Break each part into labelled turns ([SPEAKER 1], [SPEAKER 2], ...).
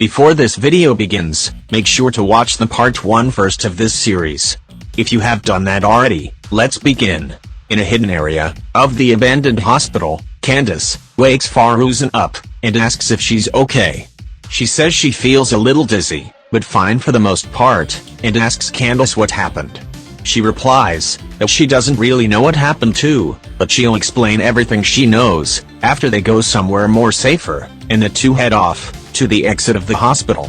[SPEAKER 1] Before this video begins, make sure to watch the part 1 first of this series. If you have done that already, let's begin. In a hidden area of the abandoned hospital, Candace wakes Faruzan up and asks if she's okay. She says she feels a little dizzy, but fine for the most part, and asks Candace what happened. She replies that she doesn't really know what happened too, but she'll explain everything she knows after they go somewhere more safer, and the two head off to the exit of the hospital.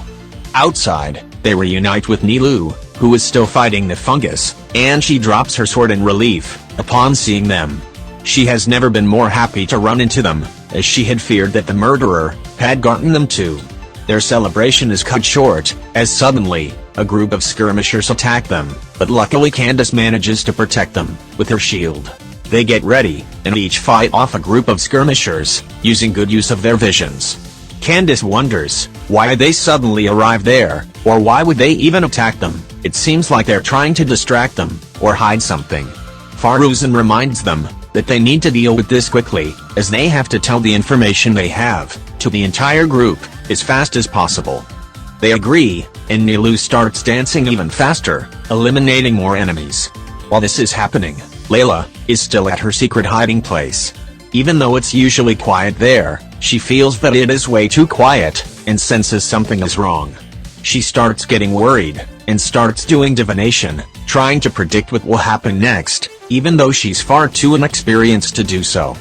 [SPEAKER 1] Outside, they reunite with Nilu, who is still fighting the fungus, and she drops her sword in relief upon seeing them. She has never been more happy to run into them, as she had feared that the murderer had gotten them too. Their celebration is cut short, as suddenly, a group of skirmishers attack them, but luckily Candace manages to protect them with her shield. They get ready, and each fight off a group of skirmishers, using good use of their visions. Candace wonders why they suddenly arrived there, or why would they even attack them. It seems like they're trying to distract them, or hide something. Faruzan reminds them that they need to deal with this quickly, as they have to tell the information they have to the entire group as fast as possible. They agree, and Nilu starts dancing even faster, eliminating more enemies. While this is happening, Layla is still at her secret hiding place. Even though it's usually quiet there, she feels that it is way too quiet, and senses something is wrong. She starts getting worried, and starts doing divination, trying to predict what will happen next, even though she's far too inexperienced to do so.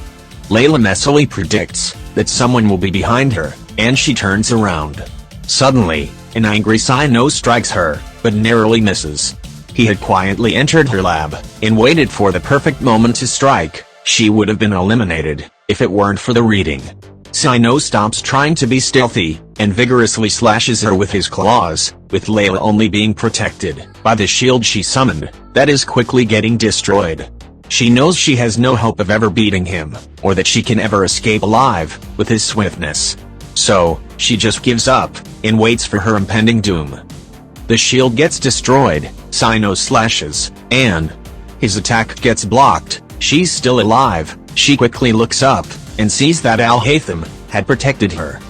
[SPEAKER 1] Layla messily predicts that someone will be behind her, and she turns around. Suddenly, an angry Sino strikes her, but narrowly misses. He had quietly entered her lab, and waited for the perfect moment to strike. She would have been eliminated, if it weren't for the reading. Sino stops trying to be stealthy, and vigorously slashes her with his claws, with Layla only being protected by the shield she summoned, that is quickly getting destroyed. She knows she has no hope of ever beating him, or that she can ever escape alive with his swiftness. So, she just gives up, and waits for her impending doom. The shield gets destroyed, Sino slashes, and his attack gets blocked. She's still alive. She quickly looks up, and sees that Al-Haytham had protected her.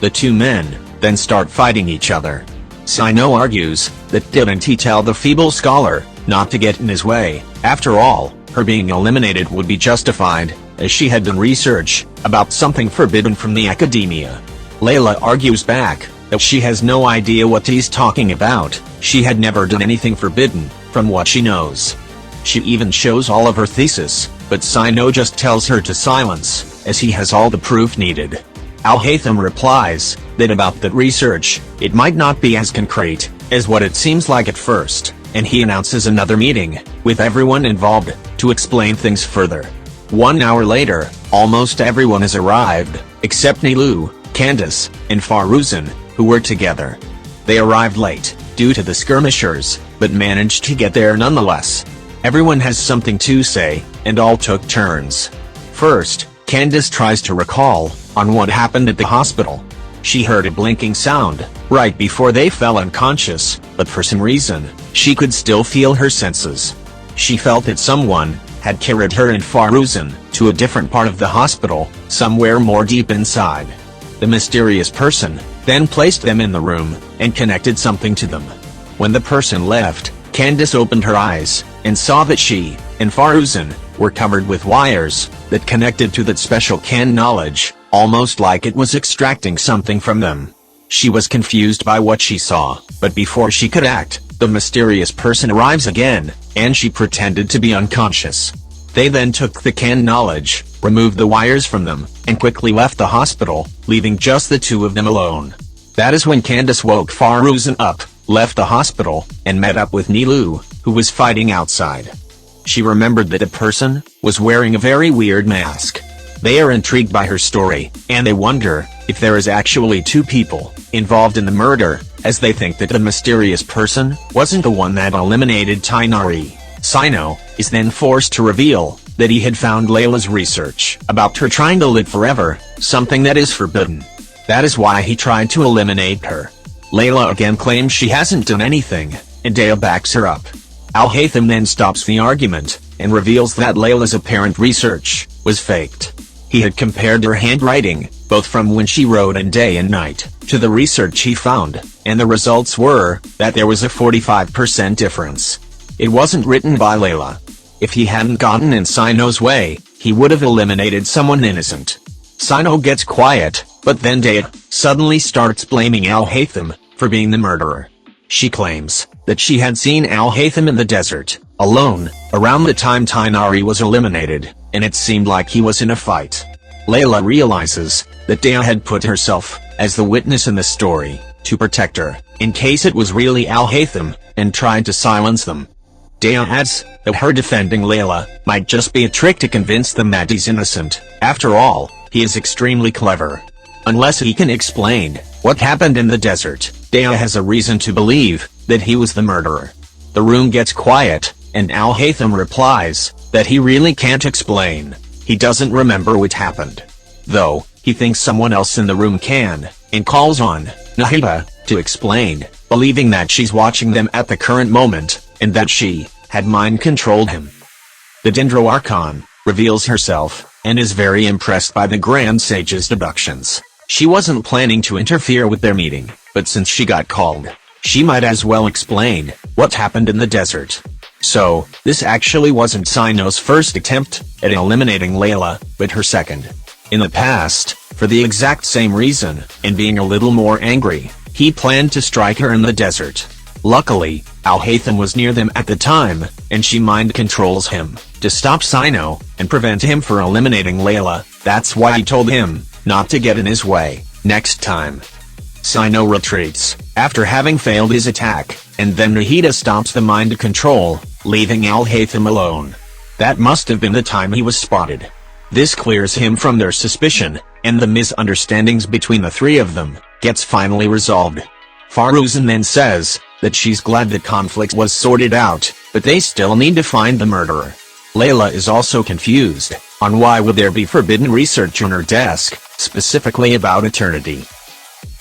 [SPEAKER 1] The two men then start fighting each other. Sino argues that didn't he tell the feeble scholar not to get in his way? After all, her being eliminated would be justified, as she had done research about something forbidden from the academia. Layla argues back that she has no idea what he's talking about. She had never done anything forbidden, from what she knows. She even shows all of her thesis, but Sino just tells her to silence, as he has all the proof needed. Al-Haytham replies that about that research, it might not be as concrete as what it seems like at first, and he announces another meeting with everyone involved to explain things further. 1 hour later, almost everyone has arrived, except Nilu, Candace, and Faruzan, who were together. They arrived late, due to the skirmishers, but managed to get there nonetheless. Everyone has something to say, and all took turns. First, Candace tries to recall on what happened at the hospital. She heard a blinking sound right before they fell unconscious, but for some reason, she could still feel her senses. She felt that someone had carried her and Faruzan to a different part of the hospital, somewhere more deep inside. The mysterious person then placed them in the room and connected something to them. When the person left, Candace opened her eyes and saw that she and Faruzan were covered with wires that connected to that special can knowledge, almost like it was extracting something from them. She was confused by what she saw, but before she could act, the mysterious person arrives again, and she pretended to be unconscious. They then took the can knowledge, removed the wires from them, and quickly left the hospital, leaving just the two of them alone. That is when Candace woke Faruzan up, left the hospital, and met up with Nilu, who was fighting outside. She remembered that the person was wearing a very weird mask. They are intrigued by her story, and they wonder if there is actually two people involved in the murder, as they think that the mysterious person wasn't the one that eliminated Tainari. Sino is then forced to reveal that he had found Layla's research about her trying to live forever, something that is forbidden. That is why he tried to eliminate her. Layla again claims she hasn't done anything, and Dale backs her up. Al-Haytham then stops the argument, and reveals that Layla's apparent research was faked. He had compared her handwriting, both from when she wrote and day and night, to the research he found, and the results were that there was a 45% difference. It wasn't written by Layla. If he hadn't gotten in Sino's way, he would have eliminated someone innocent. Sino gets quiet, but then Daya suddenly starts blaming Al-Haytham for being the murderer. She claims that she had seen Al-Haytham in the desert, alone, around the time Tighnari was eliminated, and it seemed like he was in a fight. Layla realizes that Daya had put herself as the witness in the story to protect her, in case it was really Al-Haytham, and tried to silence them. Daya adds that her defending Layla might just be a trick to convince them that he's innocent. After all, he is extremely clever. Unless he can explain what happened in the desert, Daya has a reason to believe that he was the murderer. The room gets quiet, and Al-Haytham replies that he really can't explain. He doesn't remember what happened. Though, he thinks someone else in the room can, and calls on Nahida to explain, believing that she's watching them at the current moment, and that she had mind-controlled him. The Dendro Archon reveals herself, and is very impressed by the Grand Sage's deductions. She wasn't planning to interfere with their meeting, but since she got called, she might as well explain what happened in the desert. So, this actually wasn't Sino's first attempt at eliminating Layla, but her second. In the past, for the exact same reason, and being a little more angry, he planned to strike her in the desert. Luckily, Al-Haytham was near them at the time, and she mind controls him to stop Sino and prevent him from eliminating Layla. That's why he told him not to get in his way next time. Sino retreats after having failed his attack, and then Nahida stops the mind control, leaving Al-Haytham alone. That must have been the time he was spotted. This clears him from their suspicion, and the misunderstandings between the three of them gets finally resolved. Faruzan then says that she's glad that conflict was sorted out, but they still need to find the murderer. Layla is also confused on why would there be forbidden research on her desk, specifically about eternity.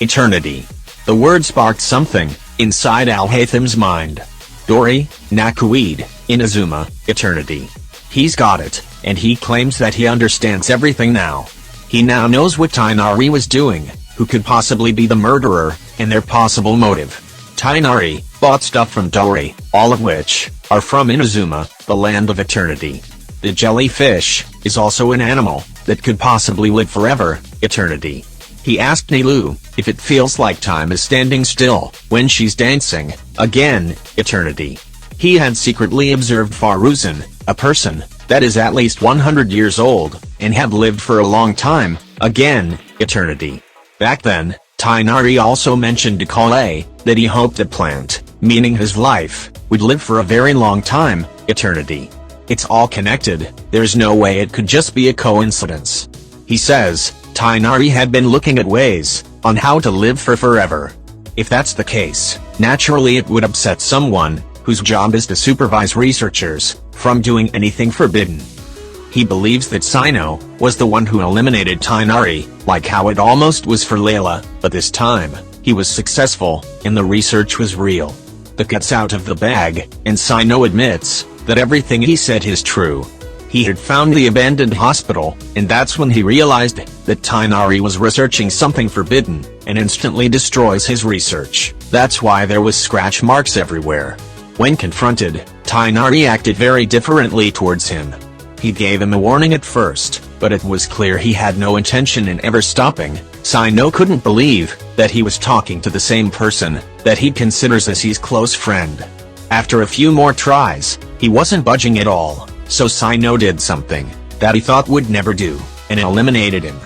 [SPEAKER 1] Eternity. The word sparked something inside Al-Haytham's mind. Dori, Nakuid, Inazuma, eternity. He's got it, and he claims that he understands everything now. He now knows what Tighnari was doing, who could possibly be the murderer, and their possible motive. Tighnari bought stuff from Dori, all of which are from Inazuma, the land of eternity. The jellyfish is also an animal that could possibly live forever, eternity. He asked Nilu if it feels like time is standing still when she's dancing, again, eternity. He had secretly observed Faruzan, a person that is at least 100 years old, and had lived for a long time, again, eternity. Back then, Tighnari also mentioned to Kale that he hoped the plant, meaning his life, would live for a very long time, eternity. It's all connected, there's no way it could just be a coincidence. He says Tighnari had been looking at ways on how to live for forever. If that's the case, naturally it would upset someone whose job is to supervise researchers from doing anything forbidden. He believes that Sino was the one who eliminated Tighnari, like how it almost was for Layla, but this time, he was successful, and the research was real. The cat's out of the bag, and Sino admits that everything he said is true. He had found the abandoned hospital, and that's when he realized that Tighnari was researching something forbidden, and instantly destroys his research. That's why there was scratch marks everywhere. When confronted, Tighnari acted very differently towards him. He gave him a warning at first, but it was clear he had no intention in ever stopping. Sino couldn't believe that he was talking to the same person that he considers as his close friend. After a few more tries, he wasn't budging at all, so Sino did something that he thought would never do, and eliminated him.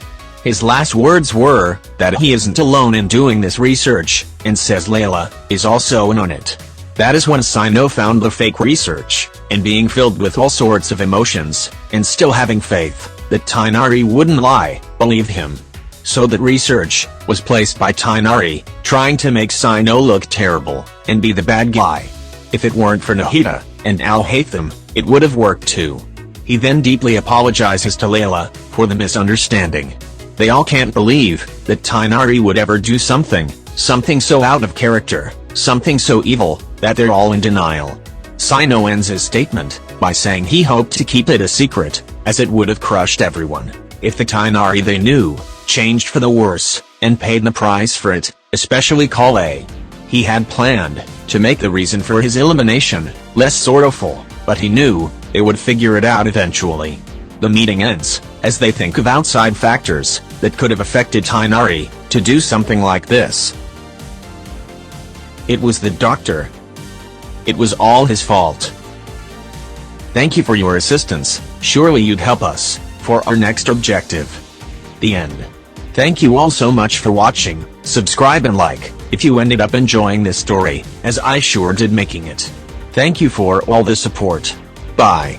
[SPEAKER 1] His last words were that he isn't alone in doing this research, and says Layla is also in on it. That is when Sino found the fake research, and being filled with all sorts of emotions, and still having faith that Tighnari wouldn't lie, believed him. So that research was placed by Tighnari, trying to make Sino look terrible, and be the bad guy. If it weren't for Nahida and Al-Haytham, it would have worked too. He then deeply apologizes to Layla for the misunderstanding. They all can't believe that Tighnari would ever do something so out of character, something so evil, that they're all in denial. Sino ends his statement by saying he hoped to keep it a secret, as it would have crushed everyone if the Tighnari they knew changed for the worse. and paid the price for it, especially Kale. He had planned to make the reason for his elimination less sorrowful, but he knew they would figure it out eventually. The meeting ends as they think of outside factors that could have affected Tainari to do something like this. It was the doctor. It was all his fault. Thank you for your assistance, surely you'd help us for our next objective. The end. Thank you all so much for watching, subscribe and like if you ended up enjoying this story, as I sure did making it. Thank you for all the support. Bye.